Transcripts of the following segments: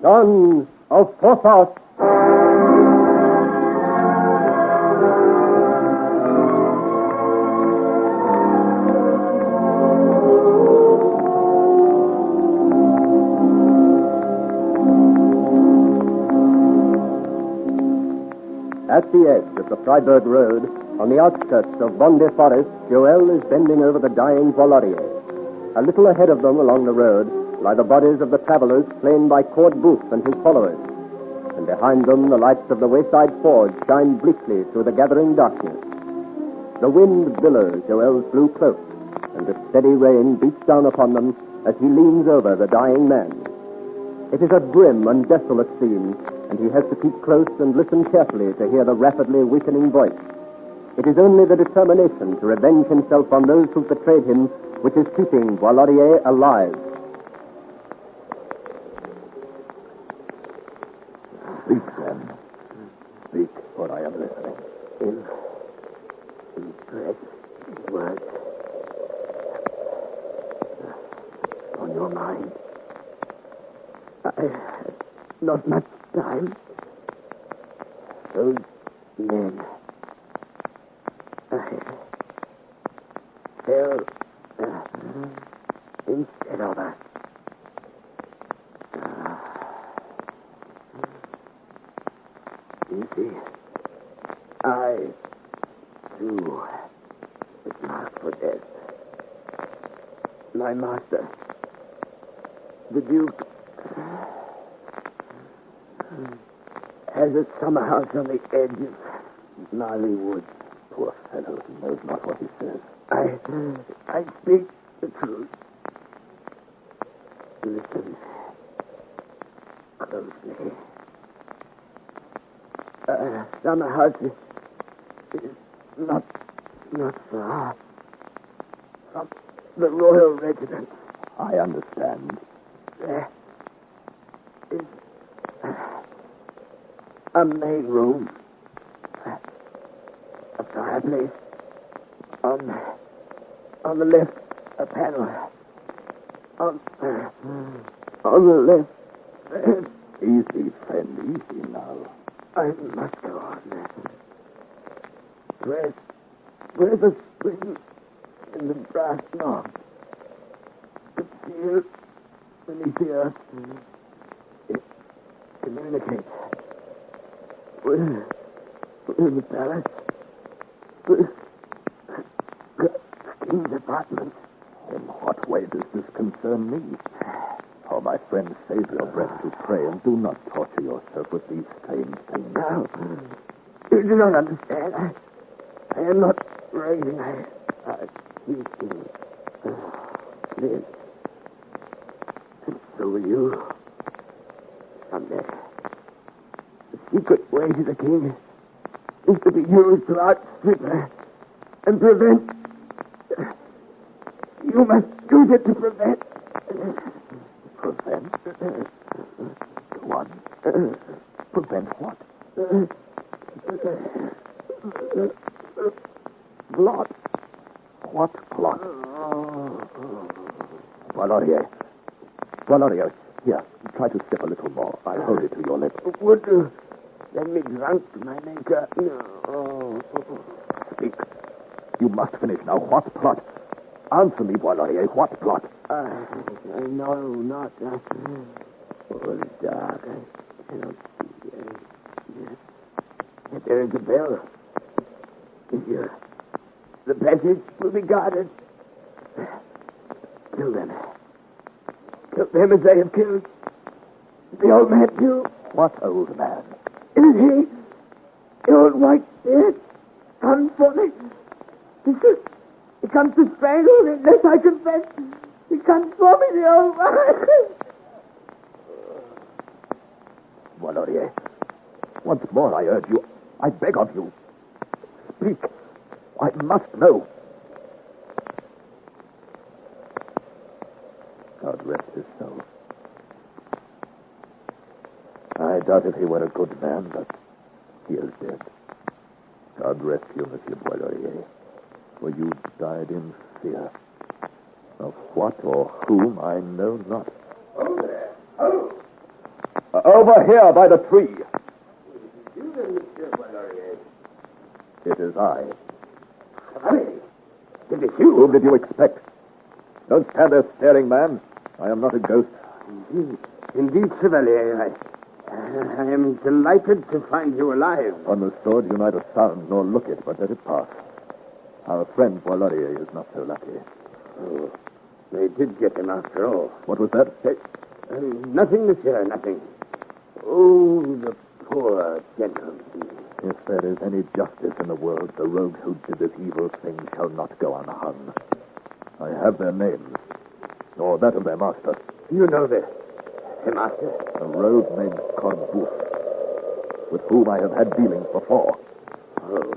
Sons of Porthos. At the edge of the Freiburg Road, on the outskirts of Bonde Forest, Joel is bending over the dying Volodier. A little ahead of them along the road lie the bodies of the travelers slain by Court Booth and his followers. And behind them, the lights of the wayside forge shine bleakly through the gathering darkness. The wind billows Joel's blue cloak, and a steady rain beats down upon them as he leans over the dying man. It is a grim and desolate scene, and he has to keep close and listen carefully to hear the rapidly weakening voice. It is only the determination to revenge himself on those who betrayed him which is keeping Volodier alive. Speak, then. Speak, for I am listening. In dread words on your mind. I have not much time. Those men. They'll instead of us. You see, I, too, was marked for death. My master, the Duke, has a summer house on the edge of gnarly woods. Poor fellow, he knows not what he says. I speak the truth. Listen closely. Summer house is not far from the royal residence. I understand. There is a main room, a fireplace, on the left, a panel. On the left. Easy, friend, easy now. I must go on. Where's the spring in the brass knob? Concealed beneath the earth. It communicates with the palace, with the king's apartment. In what way does this concern me? Oh, my friend, save your breath to pray and do not torture yourself with these strange things. Now, you do not understand. I am not raving. I speaking. Live. And so will you. Someday. The secret way to the king is to be used to outstrip her and prevent. You must use it to prevent. Prevent? What? Prevent what? Plot. What plot? Volodier, here, try to sip a little more. I'll hold it to your lips. Would you let me drunk, my maker? No. Speak. You must finish now. What plot? Answer me, Volodier. What plot? I know not. Oh, it's dark. I cannot see. Yet there is a bell. Is here. The passage will be guarded. Kill them. Kill them as they have killed the old man, too. What old man? It is he. The old white beard. Come for me. He comes to strangle me, unless I confess. He comes for me, the old man. Volodier, once more I urge you. I beg of you. Speak. I must know. God rest his soul. I doubt if he were a good man, but he is dead. God rest you, Monsieur Boilerier, for you died in fear. Of what or whom I know not. Oh there! Oh! Over here by the tree. You then, Monsieur Valorier. It is I. Chevalier, it is you. Whom did you expect? Don't stand there staring, man. I am not a ghost. Indeed, Chevalier, I am delighted to find you alive. On the sword, you neither sound nor look it, but let it pass. Our friend Boilarier is not so lucky. Oh, they did get him after all. What was that? Nothing, monsieur, nothing. Oh, the poor gentleman. If there is any justice in the world, the rogues who did this evil thing shall not go unhung. I have their names, or that of their master. You know this, the master? A rogue named Corbouf, with whom I have had dealings before. Oh.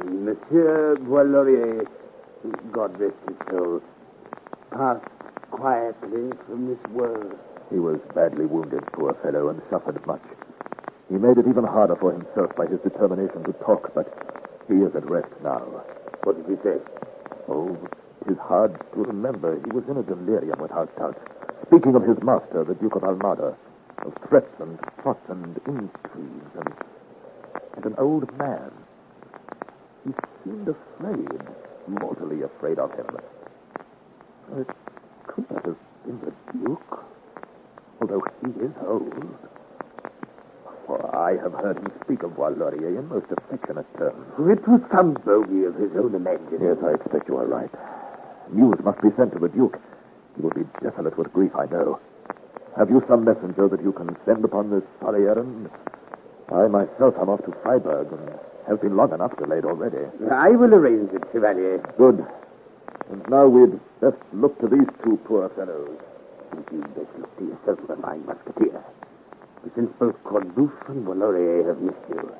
Monsieur Boilarier, God rest his soul, passed quietly from this world. He was badly wounded, poor fellow, and suffered much. He made it even harder for himself by his determination to talk, but he is at rest now. What did he say? Oh, it is hard to remember. He was in a delirium without doubt. Speaking of his master, the Duke of Almada, of threats and plots and intrigues, and an old man. He seemed afraid, mortally afraid of him. It could not have been the Duke, although he is old. For I have heard him speak of Boilarier in most affectionate terms. It was some bogey of his own imagining. Yes, I expect you are right. News must be sent to the Duke. He will be desolate with grief, I know. Have you some messenger that you can send upon this sorry errand? I myself am off to Freiburg and have been long enough delayed already. I will arrange it, Chevalier. Good. And now we'd best look to these two poor fellows. You'd best look to yourself, my fine musketeer. Since both Corbouf and Boilarier have missed you,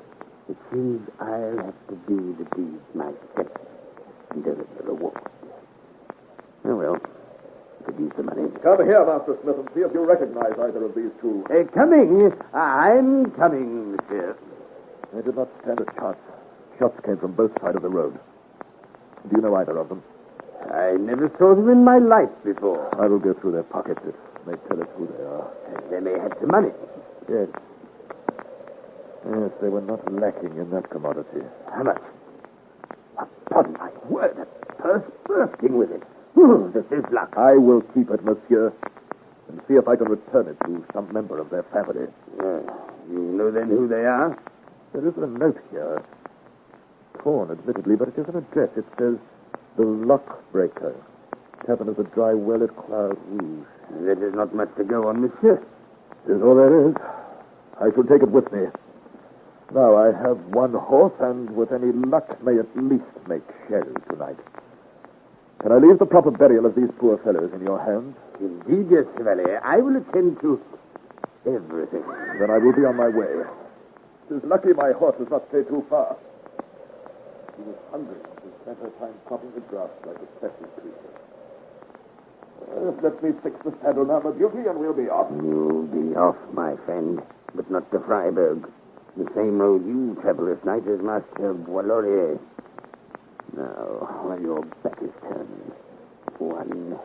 it seems I'll have to do the deed myself and earn the reward. Oh, well, produce the money. Come here, Master Smith, and see if you recognize either of these two. Coming. I'm coming, monsieur. They did not stand a chance. Shots came from both sides of the road. Do you know either of them? I never saw them in my life before. I will go through their pockets if they tell us who they are. They may have some money. Yes. Yes, they were not lacking in that commodity. How much? Upon my word, a purse bursting with it. Oh, this is luck. I will keep it, monsieur, and see if I can return it to some member of their family. You know then who they are? There is a note here. Torn, admittedly, but it is an address. It says, The Lockbreaker, Tavern of the Dry Well at Cloud Rouge. There is not much to go on, monsieur. It is all there is. I shall take it with me. Now, I have one horse, and with any luck, may at least make sherry tonight. Can I leave the proper burial of these poor fellows in your hands? Indeed, yes, Chevalier. I will attend to everything. Then I will be on my way. It is lucky my horse has not stayed too far. She was hungry and spent her time cropping the grass like a special creature. Let me fix the saddle now, my beauty, and we'll be off. You'll be off, my friend, but not to Freiburg. The same road you travel this night as Master Boilarier. Now, while your back is turned. 1,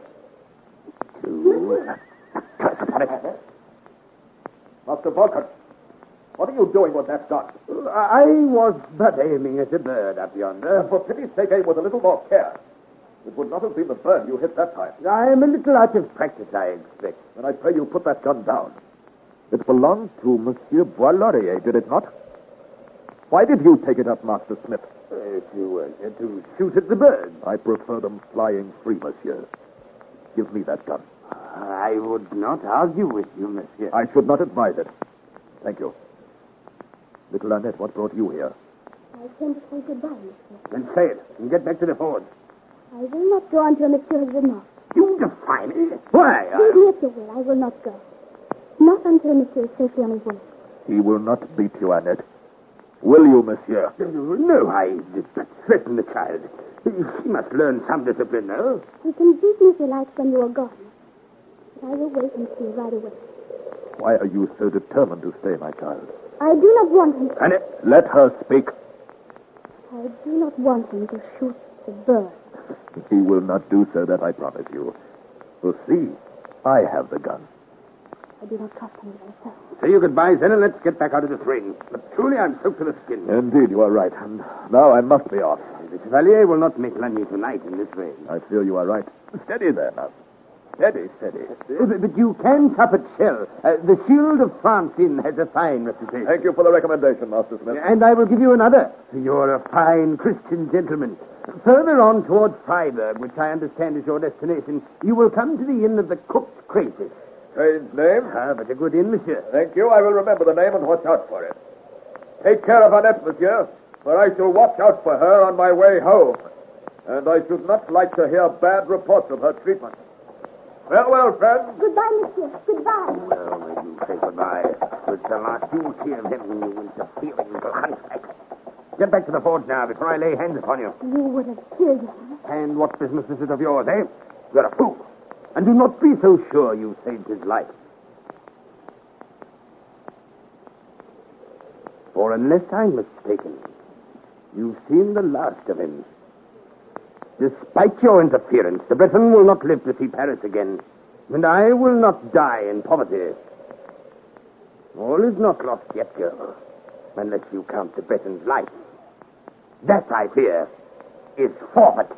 2... Master Volker, what are you doing with that gun? I was but aiming at a bird up yonder. And for pity's sake, aim with a little more care. It would not have been the bird you hit that time. I am a little out of practice, I expect. Then I pray you put that gun down. It belonged to Monsieur Boilarier, did it not? Why did you take it up, Master Smith? To shoot at the bird. I prefer them flying free, monsieur. Give me that gun. I would not argue with you, monsieur. I should not advise it. Thank you. Little Annette, what brought you here? I came to say goodbye, monsieur. Then say it, and get back to the forge. I will not go until monsieur has ridden off. You defy me? Why? Leave me if you will. I will not go. Not until monsieur is safely on his way. He will not beat you, Annette. Will you, monsieur? No, I did not threaten the child. He must learn some discipline, no? He can beat me if he likes when you are gone. But I will wait and see right away. Why are you so determined to stay, my child? I do not want him. Annette, let her speak. I do not want him to shoot the bird. He will not do so, that I promise you. We'll see. I have the gun. I I do not trust anybody so. Say your goodbyes then, and let's get back out of this rain. But truly, I'm soaked to the skin. Indeed, you are right. And now I must be off. The Chevalier will not make Lagny tonight in this rain. I feel you are right. Steady there, now. Steady, steady. But you can top it, Shell. The Shield of France Inn has a fine reputation. Thank you for the recommendation, Master Smith. And I will give you another. You're a fine Christian gentleman. Further on towards Freiburg, which I understand is your destination, you will come to the Inn of the Cooked Crayfish. Strange name. Ah, but a good inn, monsieur. Thank you. I will remember the name and watch out for it. Take care of Annette, monsieur, for I shall watch out for her on my way home. And I should not like to hear bad reports of her treatment. Well, friends. Goodbye, monsieur. Goodbye. Well, may you say goodbye. It's the last you'll see of him, you interfering little hunchback. Get back to the forge now before I lay hands upon you. You would have killed him. And what business is it of yours, eh? You're a fool. And do not be so sure you saved his life. For unless I'm mistaken, you've seen the last of him. Despite your interference, the Breton will not live to see Paris again, and I will not die in poverty. All is not lost yet, girl, unless you count the Breton's life. That, I fear, is forfeit.